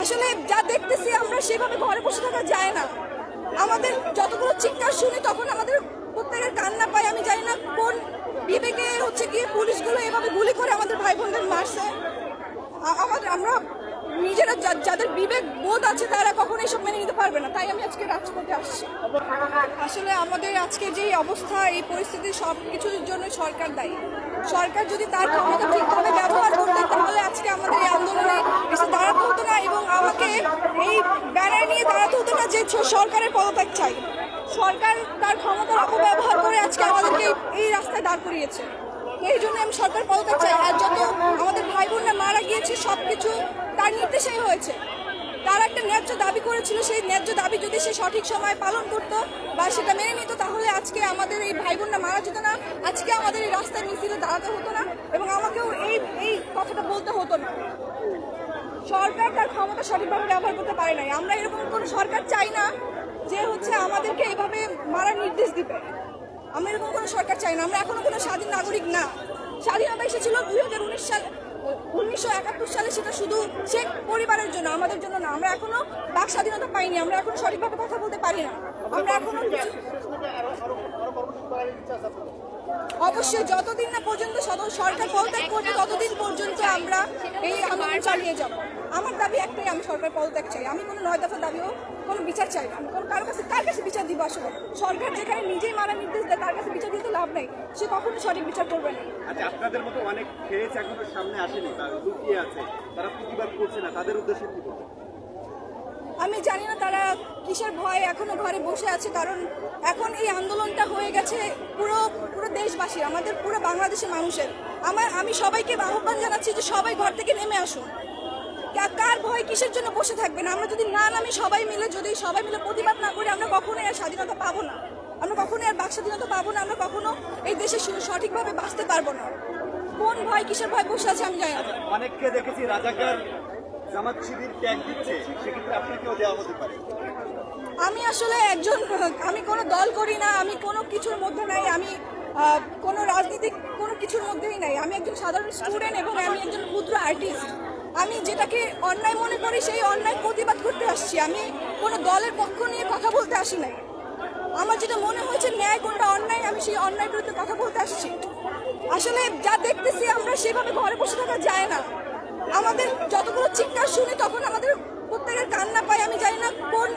আসলে যা দেখতেছি আমরা সেভাবে ঘরে বসে থাকা যায় না। আমাদের যতগুলো চিৎকার শুনি তখন আমাদের প্রত্যেকের কান্না পায়। আমি জানি না কোন বিবেকে গিয়ে পুলিশগুলো এভাবে গুলি করে আমাদের ভাই বোনদের মারছে। আমরা নিজেরা যাদের বিবেক বোধ আছে তারা কখনো এসব মেনে নিতে পারবে না। তাই আমি আজকে রাজপথে আসছি। আসলে আমাদের আজকে যে অবস্থা, এই পরিস্থিতি সব কিছুর জন্য সরকার দায়ী। সরকার যদি তার ক্ষমতা ঠিকভাবে ব্যবহার করতে তাহলে আজকে আমাদের এই আন্দোলনে এসে দাঁড়াতে হতো না এবং আমাকে এই ব্যানার নিয়ে দাঁড়াতে হতো না যে সরকারের পদত্যাগ চাই। সরকার তার ক্ষমতার অপব্যবহার করে আজকে আমাদেরকে এই রাস্তায় দাঁড় করিয়েছে। এই জন্য আমি সরকার পদত্যাগ চাই। আর যত আমাদের ভাই বোনরা মারা গিয়েছে সবকিছু তার নির্দেশেই হয়েছে। তার একটা ন্যায্য দাবি করেছিল, সেই ন্যায্য দাবি যদি সে সঠিক সময় পালন করত বা সেটা মেনে নিত তাহলে আজকে আমাদের এই ভাই বোনরা মারা যেত না, আজকে আমাদের এই রাস্তায় মিছিলে দাঁড়াতে হতো না এবং আমাকেও এই কথাটা বলতে হতো না। সরকার তার ক্ষমতা সঠিকভাবে ব্যবহার করতে পারে নাই। আমরা এরকম কোনো সরকার চাই না যে আমাদেরকে এইভাবে মারার নির্দেশ দিবে। আমরা এরকম কোনো সরকার চাই না। আমরা এখনো কোনো স্বাধীন নাগরিক না। স্বাধীনতা এসেছিল 2019 সালে, 1971 সালে। সেটা শুধু শেখ পরিবারের জন্য, আমাদের জন্য না। আমরা এখনো বাক স্বাধীনতা পাইনি। আমরা এখন সঠিকভাবে কথা বলতে পারি না। আমরা এখনো অবশ্যই যতদিন না পর্যন্ত সরকার পদত্যাগ করবে ততদিন পর্যন্ত আমরা এই আন্দোলন চালিয়ে যাব। আমার দাবি একটাই, আমি সরকার পদত্যাগ চাই। আমি কোনো 9 দফা দাবিও কোনো বিচার চাই না। আমি কার কাছে বিচার দিব? আসলে সরকার যেখানে নিজেই মারার নির্দেশ দেয় তার কাছে বিচার দিতে লাভ নেই। সে কখনো সঠিক বিচার করবে না। আচ্ছা, আপনাদের মতো অনেক খেয়েছে এখনো সামনে আসেনি, তারা লুকিয়ে আছে, তারা প্রতিবাদ করছে না, তাদের উদ্দেশ্যে কি বলবেন? আমি জানি না তারা কিসের ভয়ে এখনো ঘরে বসে আছে, কারণ এখন এই আন্দোলনটা হয়ে গেছে পুরো দেশবাসী, আমাদের পুরো বাংলাদেশের মানুষের। আমি সবাইকে আহ্বান জানাচ্ছি যে সবাই ঘর থেকে নেমে আসুন। কার ভয় কিসের জন্য বসে থাকবেন? আমরা যদি না নামি সবাই মিলে প্রতিবাদ না করি আমরা কখনোই আর স্বাধীনতা পাবো না। আমরা কখনোই আর বাক স্বাধীনতা পাবো না। আমরা কখনো এই দেশে সঠিকভাবে বাঁচতে পারবো না। কোন ভয় কিসের ভয় বসে আছে আমি জানি না। অনেককে দেখেছি রাজাকার জামাত শিবির ট্যাগ দিচ্ছে, সেক্ষেত্রে আপনাকেও দেওয়া হতে পারে। আমি আসলে আমি কোনো দল করি না, আমি কোনো কিছুর মধ্যে নাই, আমি কোনো রাজনীতিক কোনো কিছুর মধ্যেই নাই। আমি একজন সাধারণ স্টুডেন্ট এবং আমি একজন ক্ষুদ্র আর্টিস্ট। আমি যেটাকে অন্যায় মনে করি সেই অন্যায় প্রতিবাদ করতে আসছি। আমি কোনো দলের পক্ষ নিয়ে কথা বলতে আসি নাই। আমার যেটা মনে হয়েছে ন্যায় কোনটা অন্যায়, আমি সেই অন্যায় বিরুদ্ধে কথা বলতে আসছি। আসলে যা দেখতেছি আমরা সেভাবে ঘরে বসে থাকা যায় না। আমাদের যতগুলো চিৎকার শুনি তখন আমাদের প্রত্যেকের কান্না পায়। আমি জানি না কোন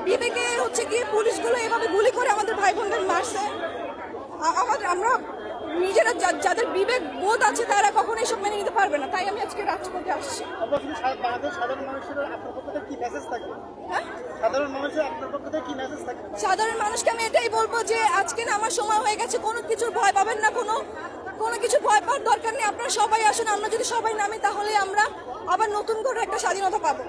বিবেকে গিয়ে পুলিশগুলো এভাবে গুলি করে আমাদের ভাই বোনদের মারছে। আমরা নিজেরা যাদের বিবেক বোধ আছে তারা কখনো এসব মেনে নিতে পারবে না। তাই আমি আজকে রাজপথে আসছি। সাধারণ মানুষকে আমি এটাই বলবো যে আজকে না আমার সময় হয়ে গেছে। কোনো কিছুর ভয় পাবেন না, কোনো কিছু ভয় পাওয়ার দরকার নেই। আপনারা সবাই আসুন। আমরা যদি সবাই নামি তাহলে আমরা আবার নতুন করে একটা স্বাধীনতা পাবো।